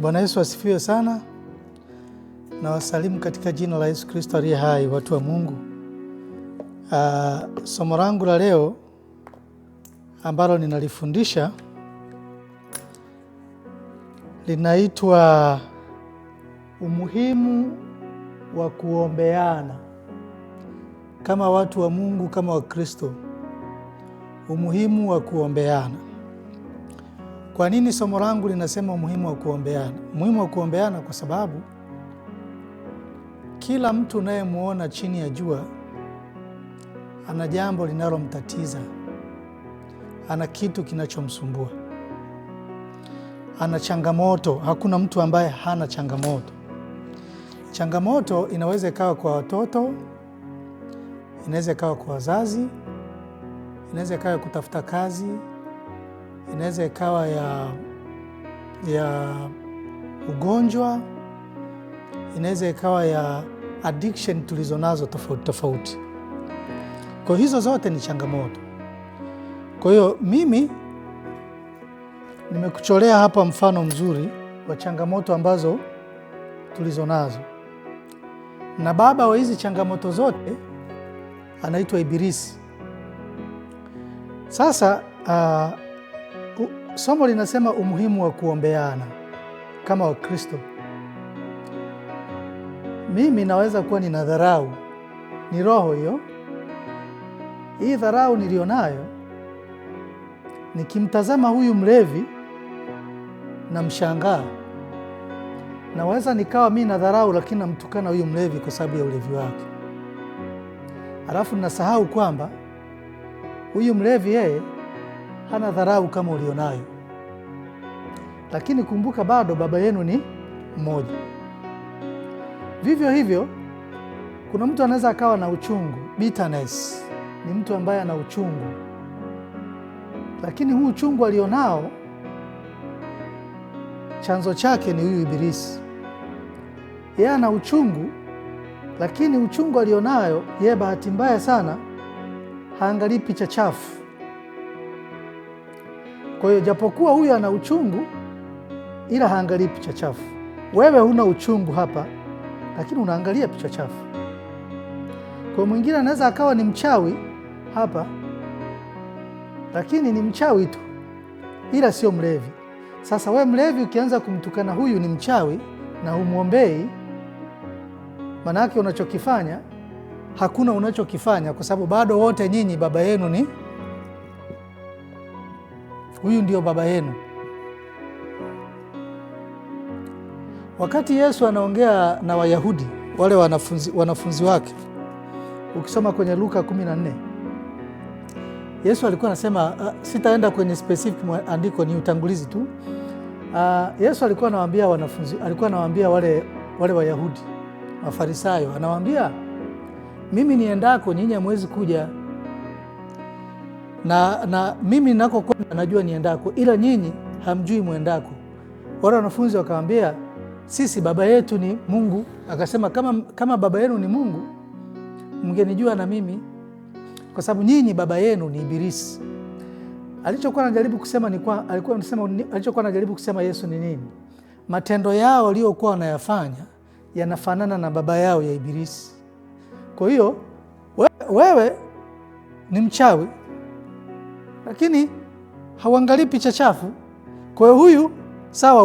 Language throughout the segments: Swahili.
Bwana Yesu asifiwe sana. Na wasalimu katika jina la Yesu Kristo aliye hai, watu wa Mungu. Somo langu la leo ambalo ninalifundisha linaitwa umuhimu wa kuombeana kama watu wa Mungu, kama wa Kristo. Umuhimu wa kuombeana. Kwa nini somo langu linasema umuhimu wa kuombeana? Umuhimu wa kuombeana kwa sababu kila mtu unayemuona chini ya jua ana jambo linalomtatiza, ana kitu kinachomsumbua, ana changamoto. Hakuna mtu ambaye hana changamoto. Changamoto inaweza ikawa kwa watoto, inaweza ikawa kwa wazazi, inaweza ikawa kutafuta kazi, inaweza ikawa ya ugonjwa, inaweza ikawa ya addiction tulizonazo tofauti tofauti. Kwa hizo zote ni changamoto. Kwa hiyo mimi nimekucholea hapa mfano mzuri wa changamoto ambazo tulizonazo, na baba wa hizi changamoto zote anaitwa Ibilisi. Sasa somo linasema umuhimu wa kuombeana kama Wakristo. Mimi naweza kuwa nina dharau, ni roho hiyo. Hii dharau nilionayo, nikimtazama huyu mlevi na mshangaa, naweza nikawa mimi na dharau, lakini namtukana huyu mlevi kwa sababu ya ulevi wake. Alafu ninasahau kwamba huyu mlevi yeye hana dharau kama ulionayo. Lakini kumbuka, bado baba yenu ni mmoja. Vivyo hivyo, kuna mtu anaweza akawa na uchungu, bitterness. Ni mtu ambaye ana uchungu, lakini huu uchungu alionao chanzo chake ni huyu Ibilisi. Yeye ana uchungu, lakini uchungu alionayo yeye, bahati mbaya sana, haangalii picha chafu. Kwa hiyo japokuwa huyu ana uchungu, ila haangalii picha chafu. Wewe huna uchungu hapa, lakini unaangalia picha chafu. Kwa mwingine anaweza akawa ni mchawi hapa, lakini ni mchawi tu, ila sio mlevi. Sasa we mlevi ukianza kumtukana huyu ni mchawi na humwombei, maana yake unachokifanya, hakuna unachokifanya, kwa sababu bado wote nyinyi baba yenu ni huyu, ndio baba yenu. Wakati Yesu anaongea na Wayahudi wale wanafunzi wake, ukisoma kwenye Luka 14, Yesu alikuwa anasema, sitaenda kwenye specific andiko, ni utangulizi tu. Yesu alikuwa anawaambia wanafunzi, alikuwa anawaambia wale Wayahudi Mafarisayo, anawaambia, mimi niendako nyinyi hamwezi kuja, na mimi ninakokwenda najua niendako, ila nyinyi hamjui mwendako. Wale wanafunzi wakamwambia, sisi baba yetu ni Mungu. Akasema, kama baba yenu ni Mungu, mngenijua na mimi, kwa sababu nyinyi baba yenu ni Ibilisi. Alichokuwa anajaribu kusema Yesu ni nini? Matendo yao waliokuwa wanayafanya yanafanana na baba yao ya Ibilisi. Kwa hiyo wewe ni mchawi, lakini hauangalii picha chafu. Kwa hiyo huyu sawa,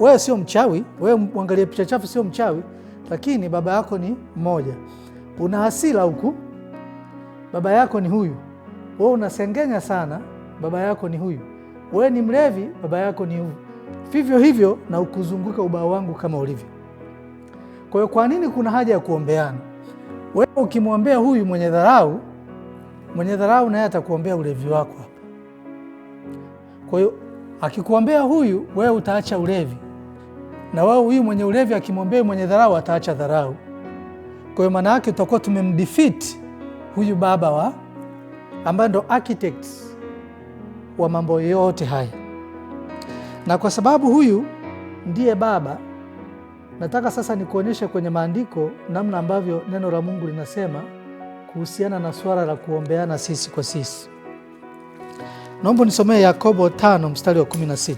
wewe sio mchawi, wewe uangalie picha chafu, sio mchawi, lakini baba yako ni mmoja. Una hasira huku, baba yako ni huyu. Wewe unasengenya sana, baba yako ni huyu. Wewe ni mlevi, baba yako ni huyu. Vivyo hivyo na ukuzunguka ubao wangu kama ulivyo. Kwa hiyo kwa nini kuna haja ya kuombeana? Wewe ukimwombea huyu mwenye dharau naye atakuombea ulevi wako hapa. Kwa hiyo akikuombea huyu, wewe utaacha ulevi, na wewe huyu mwenye ulevi akimwombea mwenye dharau ataacha dharau. Kwa hiyo maana yake tutakuwa tumemdefeat huyu baba ambaye ndo architect wa mambo yote haya. Na kwa sababu huyu ndiye baba, nataka sasa nikuonyeshe kwenye maandiko namna ambavyo neno la Mungu linasema kuhusiana na swala la kuombeana sisi kwa sisi. Naomba nisomee Yakobo 5 mstari wa 16.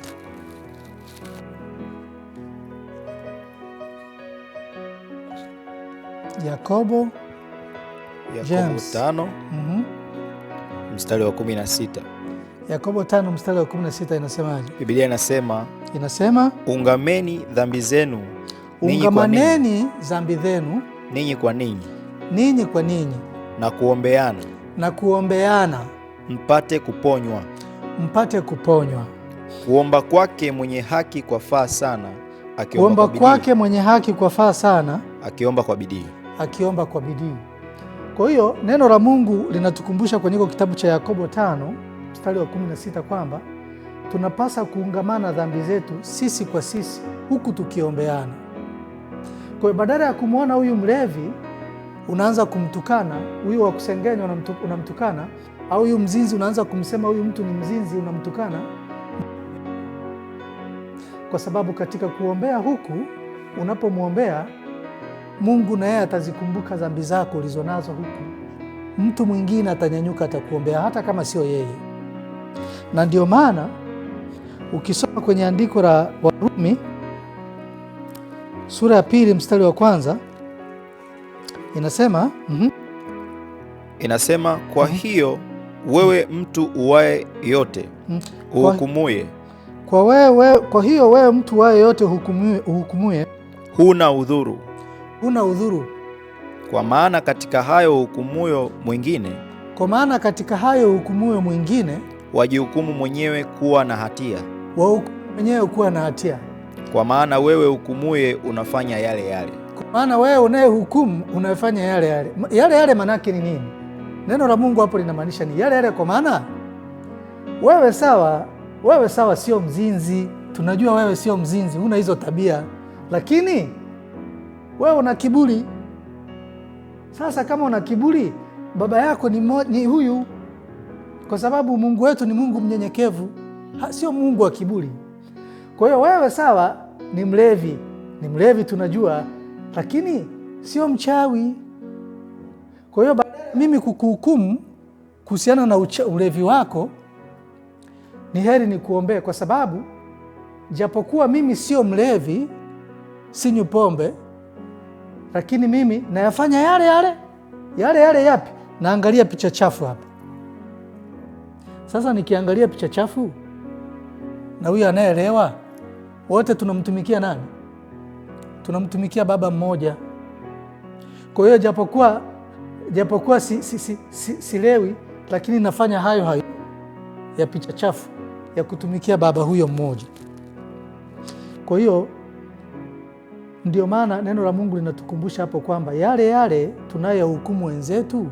Yakobo 5 mstari wa 16. Yakobo 5 mstari wa 16 inasemaje? Biblia inasema ungamaneni dhambi zenu ninyi kwa ninyi na kuombeana mpate kuponywa. Kuomba kwake mwenye haki kwafaa sana, akiomba kwa bidii. Kwa hiyo neno la Mungu linatukumbusha kwenye kitabu cha Yakobo 5 mstari wa 16 kwamba tunapasa kuungamana dhambi zetu sisi kwa sisi huku tukiombeana. Kwa hiyo badala ya kumwona huyu mlevi unaanza kumtukana, huyu wa kusengenya unamtukana, au huyu mzinzi unaanza kumsema huyu mtu ni mzinzi, unamtukana, kwa sababu katika kuombea huku, unapomwombea Mungu na yeye atazikumbuka dhambi zako ulizonazo huku. Mtu mwingine atanyanyuka atakuombea hata kama sio yeye. Na ndio maana ukisoma kwenye andiko la Warumi sura ya 2 mstari wa 1 inasema kwa hiyo wewe mtu uwaye yote uhukumuye. Kwa hiyo wewe mtu uwaye yote uhukumuye, huna udhuru. Kwa maana katika hayo hukumuyo mwingine, wajihukumu mwenyewe kuwa na hatia. Kwa maana wewe hukumuye unafanya yale yale. Kwa maana wewe unayehukumu unafanya yale yale. Yale yale manake ni nini? Neno la Mungu hapo linamaanisha ni yale yale, kwa maana wewe sawa sio mzinzi. Tunajua wewe sio mzinzi, huna hizo tabia, lakini wewe una kiburi. Sasa kama una kiburi, baba yako ni huyu, kwa sababu Mungu wetu ni Mungu mnyenyekevu, sio Mungu wa kiburi. Kwa hiyo wewe sawa ni mlevi tunajua, lakini sio mchawi. Kwa hiyo mimi kukuhukumu kuhusiana na ulevi wako, ni heri ni kuombee, kwa sababu japokuwa mimi sio mlevi, sinywi pombe, lakini mimi nayafanya yale yale. Yapi? Naangalia picha chafu hapa. Sasa nikiangalia picha chafu na huyu anayeelewa, wote tunamtumikia nani? Tunamtumikia baba mmoja. Kwa hiyo japokuwa silewi, lakini nafanya hayo ya picha chafu ya kutumikia baba huyo mmoja. Kwa hiyo ndio maana neno la Mungu linatukumbusha hapo kwamba yale tunayohukumu wenzetu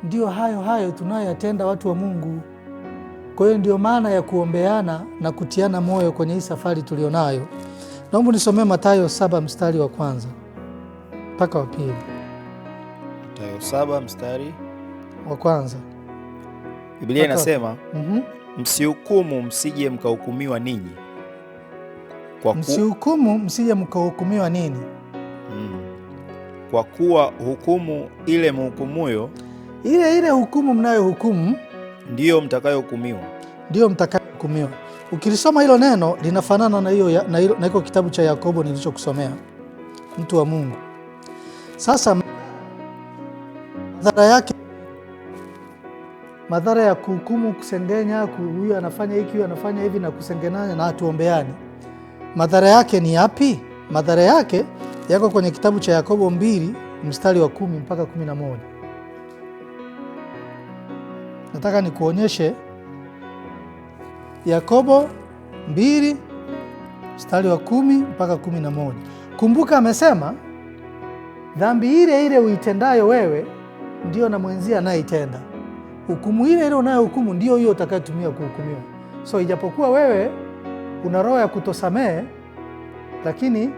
ndio hayo tunayoyatenda watu wa Mungu. Kwa hiyo ndio maana ya kuombeana na kutiana moyo kwenye hii safari tulionayo. Naomba nisomee Mathayo 7 mstari wa 1 mpaka wa 2. Mathayo 7 mstari wa 1. Biblia inasema msihukumu msije mkahukumiwa ninyi. Msihukumu msije mkahukumiwa nini? Kwa kuwa hukumu ile mhukumuyo, ile hukumu mnayohukumu ndiyo mtakayohukumiwa. Ukilisoma hilo neno linafanana na hiko kitabu cha Yakobo nilichokusomea, mtu wa Mungu. Sasa madhara ya kuhukumu, kusengenya, huyu anafanya hiki, huyu anafanya hivi, na kusengenana na hatuombeani, madhara yake ni yapi? Madhara yake yako kwenye kitabu cha Yakobo 2 mstari wa 10 mpaka 11. Nataka nikuonyeshe Yakobo 2 mstari wa 10 mpaka 11. Kumbuka amesema dhambi ile uitendayo wewe ndio na mwenzia anayeitenda. Hukumu ile unayohukumu ndio hiyo utakayotumia kuhukumiwa. So ijapokuwa wewe una roho ya kutosamehe, lakini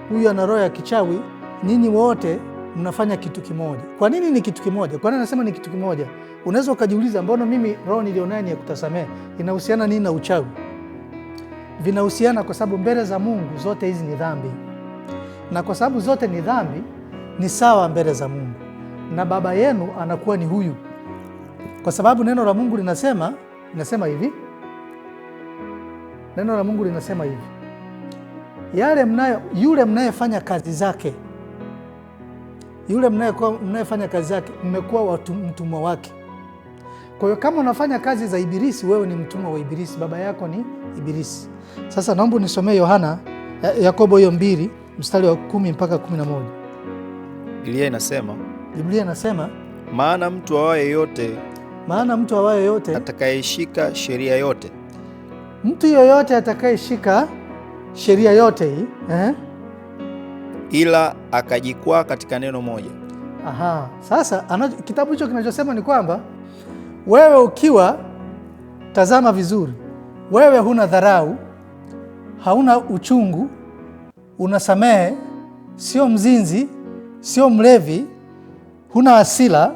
huyu ana roho ya kichawi, nyinyi wote mnafanya kitu kimoja. Kwa nini ni kitu kimoja? Kwa nini nasema ni kitu kimoja? Unaweza ukajiuliza, mbona mimi roho nilionayo ni ya kutosamehe? Inahusiana nini na uchawi? Vinahusiana kwa sababu mbele za Mungu zote hizi ni dhambi. Na kwa sababu zote ni dhambi, ni sawa mbele za Mungu. Na baba yenu anakuwa ni huyu. Kwa sababu neno la Mungu linasema hivi. Neno la Mungu linasema hivi: yule mnayefanya kazi zake, yule mnayefanya kazi yake, mmekuwa mtumwa wake. Kwa hiyo kama unafanya kazi za Ibilisi, wewe ni mtumwa wa Ibilisi, baba yako ni Ibilisi. Sasa naomba nisomee Yakobo hiyo 2 mstari wa 10 mpaka 11. Biblia inasema maana mtu awaye yote atakayeshika sheria yote, mtu yoyote atakayeshika sheria yote hii ila akajikwaa katika neno moja. Aha, sasa kitabu hicho kinachosema ni kwamba wewe ukiwa, tazama vizuri, wewe huna dharau, hauna uchungu, unasamehe, sio mzinzi, sio mlevi, huna hasira,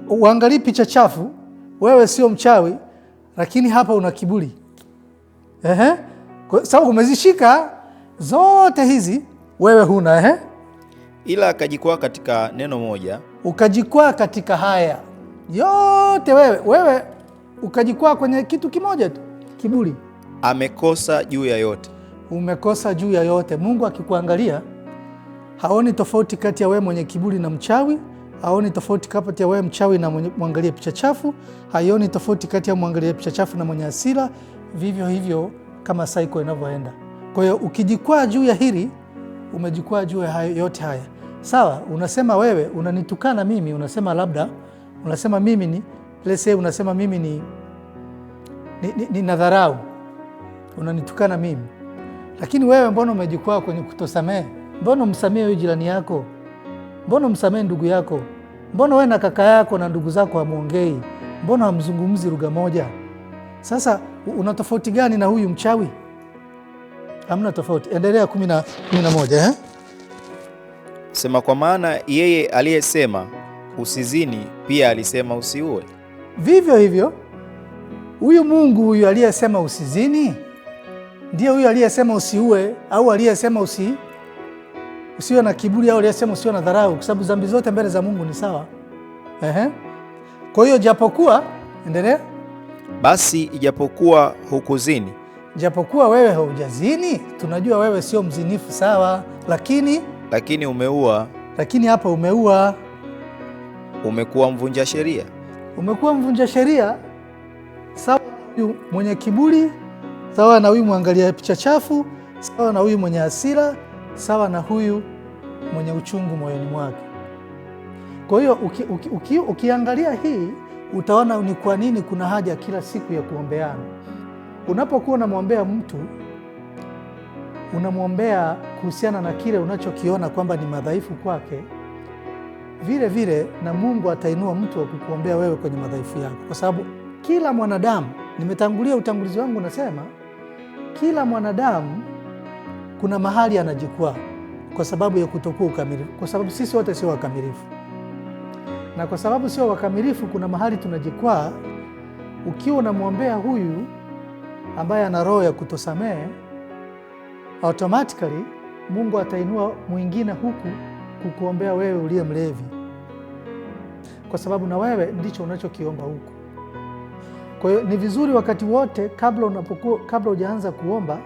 uangalii picha chafu, wewe sio mchawi, lakini hapa una kiburi. Kwa sababu umezishika zote hizi, wewe huna ila akajikwaa katika neno moja. Ukajikwaa katika haya yote, wewe ukajikwaa kwenye kitu kimoja tu, kiburi. Amekosa juu ya yote. Umekosa juu ya yote. Mungu akikuangalia haoni tofauti kati ya wewe mwenye kiburi na mchawi, haoni tofauti kati ya wewe mchawi na mwangalie picha chafu, haioni tofauti kati ya mwangalie picha chafu na mwenye hasira. Vivyo hivyo kama cycle inavyoenda. Kwa hiyo ukijikwaa juu ya hili, umejikwaa juu ya yote haya. Sawa, unasema wewe unanitukana mimi, unasema labda unasema mimi ni let's say, unasema mimi ni nadharau, unanitukana mimi. Lakini wewe mbona umejikwaa kwenye kutosamehe? Mbona umsamehe huyu jirani yako? Mbona umsamehe ndugu yako? Mbona wewe na kaka yako na ndugu zako hamuongei? Mbona hamzungumzi lugha moja? Sasa una tofauti gani na huyu mchawi? Hamna tofauti. Endelea 11. Sema, kwa maana yeye aliyesema usizini pia alisema usiue. Vivyo hivyo huyu Mungu huyu aliyesema usizini ndiye huyu aliyesema usiue, au aliyesema usiwe na kiburi, au aliyesema usiwe na dharau, kwa sababu dhambi zote mbele za Mungu ni sawa. Kwa hiyo japokuwa, endelea. Basi ijapokuwa hukuzini, japokuwa wewe haujazini, tunajua wewe sio mzinifu, sawa, lakini umeua. Lakini hapa umeua, umekuwa mvunja sheria. Umekuwa mvunja sheria, sawa na huyu mwenye kiburi, sawa na huyu mwangalia picha chafu, sawa na huyu mwenye hasira, sawa na huyu mwenye uchungu moyoni mwake. Kwa hiyo ukiangalia hii, utaona ni kwa nini kuna haja kila siku ya kuombeana. Unapokuwa unamwombea mtu, unamwombea kuhusiana na kile unachokiona kwamba ni madhaifu kwake, vile vile na Mungu atainua mtu wa kukuombea wewe kwenye madhaifu yako, kwa sababu kila mwanadamu, nimetangulia utangulizi wangu nasema, kila mwanadamu kuna mahali anajikwaa kwa sababu ya kutokuwa ukamilifu, kwa sababu sisi wote sio wakamilifu. Na kwa sababu sio wakamilifu, kuna mahali tunajikwaa. Ukiwa unamwombea huyu ambaye ana roho ya kutosamehe, automatically Mungu atainua mwingine huku kukuombea wewe uliye mlevi, kwa sababu na wewe ndicho unachokiomba huku. Kwa hiyo ni vizuri wakati wote kabla hujaanza kuomba,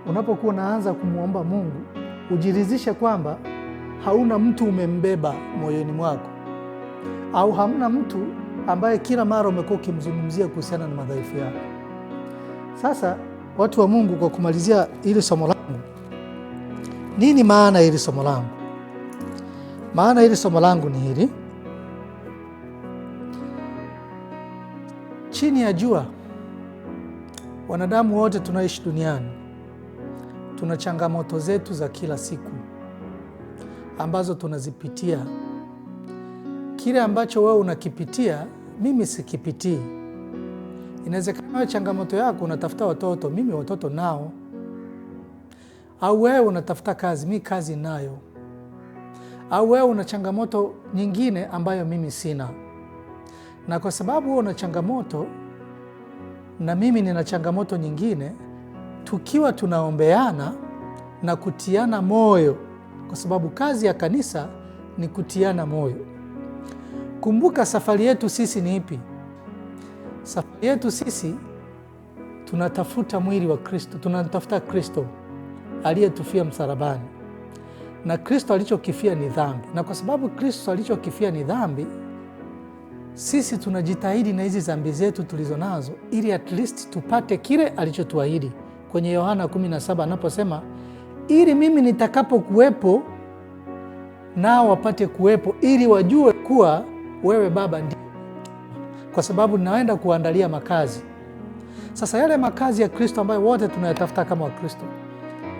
unapokuwa unaanza kumwomba Mungu, ujiridhishe kwamba hauna mtu umembeba moyoni mwako, au hamna mtu ambaye kila mara umekuwa ukimzungumzia kuhusiana na madhaifu yako. Sasa watu wa Mungu, kwa kumalizia hili somo langu, nini maana hili somo langu? Maana hili somo langu ni hili: chini ya jua, wanadamu wote tunaishi duniani tuna changamoto zetu za kila siku ambazo tunazipitia. Kile ambacho wewe unakipitia, mimi sikipitii. Inawezekana wewe changamoto yako unatafuta watoto, mimi watoto nao. Au wewe unatafuta kazi, mimi kazi nayo. Au wewe una changamoto nyingine ambayo mimi sina. Na kwa sababu wewe una changamoto na mimi nina changamoto nyingine, tukiwa tunaombeana na kutiana moyo, kwa sababu kazi ya kanisa ni kutiana moyo. Kumbuka safari yetu sisi ni ipi? Safari yetu sisi tunatafuta mwili wa Kristo, tunatafuta Kristo. aliyetufia msalabani, na Kristo alichokifia ni dhambi, na kwa sababu Kristo alichokifia ni dhambi, sisi tunajitahidi na hizi dhambi zetu tulizo nazo, ili at least tupate kile alichotuahidi kwenye Yohana 17 anaposema, ili mimi nitakapo kuwepo nao wapate kuwepo, ili wajue kuwa wewe Baba ndiye, kwa sababu ninaenda kuandalia makazi. Sasa yale makazi ya Kristo ambayo wote tunayatafuta kama Wakristo,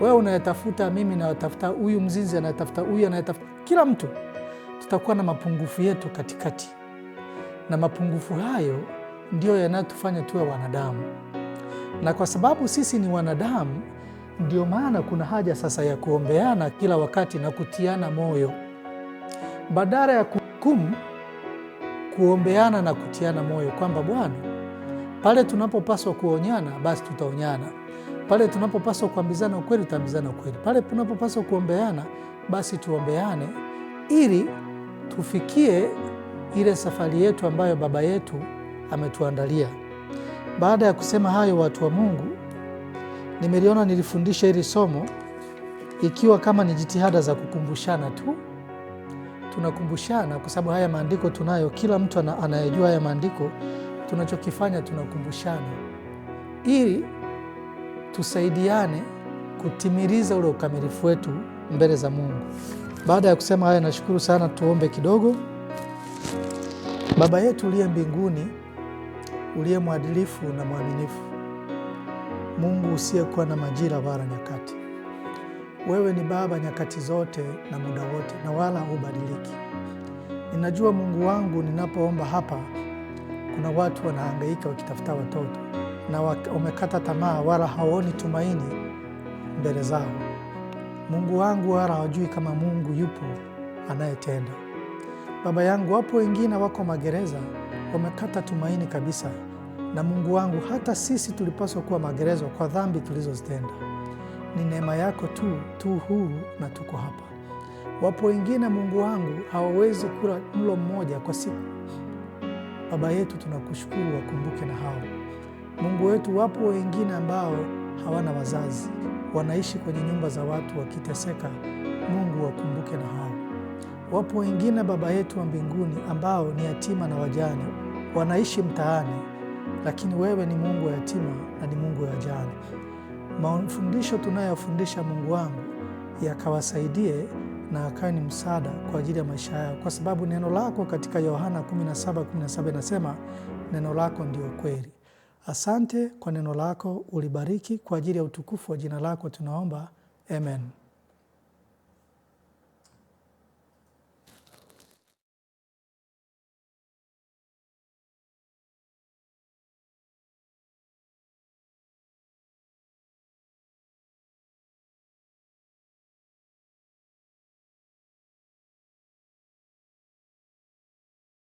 wewe unayatafuta, mimi nayatafuta, huyu mzinzi anayatafuta, huyu anayatafuta, kila mtu tutakuwa na mapungufu yetu katikati, na mapungufu hayo ndio yanayotufanya tuwe wanadamu. Na kwa sababu sisi ni wanadamu, ndio maana kuna haja sasa ya kuombeana kila wakati na kutiana moyo, badala ya kuhukumu, kuombeana na kutiana moyo, kwamba Bwana, pale tunapopaswa kuonyana basi tutaonyana, pale tunapopaswa kuambizana ukweli tutaambizana ukweli, pale tunapopaswa kuombeana basi tuombeane, ili tufikie ile safari yetu ambayo Baba yetu ametuandalia. Baada ya kusema hayo, watu wa Mungu, nimeliona nilifundisha hili somo ikiwa kama ni jitihada za kukumbushana tu. Tunakumbushana kwa sababu haya maandiko tunayo, kila mtu anayejua haya maandiko. Tunachokifanya tunakumbushana ili tusaidiane kutimiliza ule ukamilifu wetu mbele za Mungu. Baada ya kusema haya, nashukuru sana. Tuombe kidogo. Baba yetu uliye mbinguni, uliye mwadilifu na mwaminifu, Mungu usiyekuwa na majira wala nyakati, wewe ni Baba nyakati zote na muda wote, na wala hubadiliki. Ninajua Mungu wangu, ninapoomba hapa kuna watu wanahangaika wakitafuta watoto na wamekata tamaa, wala hawaoni tumaini mbele zao. Mungu wangu, wala hawajui kama Mungu yupo anayetenda. Baba yangu, wapo wengine wako magereza, wamekata tumaini kabisa. Na Mungu wangu, hata sisi tulipaswa kuwa magereza kwa dhambi tulizozitenda. Ni neema yako tu huru na tuko hapa. Wapo wengine Mungu wangu hawawezi kula mlo mmoja kwa siku. Baba yetu, tunakushukuru, wakumbuke na hao. Mungu wetu, wapo wengine ambao hawana wazazi, wanaishi kwenye nyumba za watu wakiteseka. Mungu, wakumbuke na hao. Wapo wengine Baba yetu wa mbinguni ambao ni yatima na wajane, wanaishi mtaani, lakini wewe ni Mungu wa yatima na ni Mungu wa wajane. Mafundisho tunayofundisha Mungu wangu yakawasaidie na akawa ni msaada kwa ajili ya maisha yao, kwa sababu neno lako katika Yohana 17:17 inasema neno lako ndio kweli. Asante kwa neno lako, ulibariki kwa ajili ya utukufu wa jina lako tunaomba. Amen.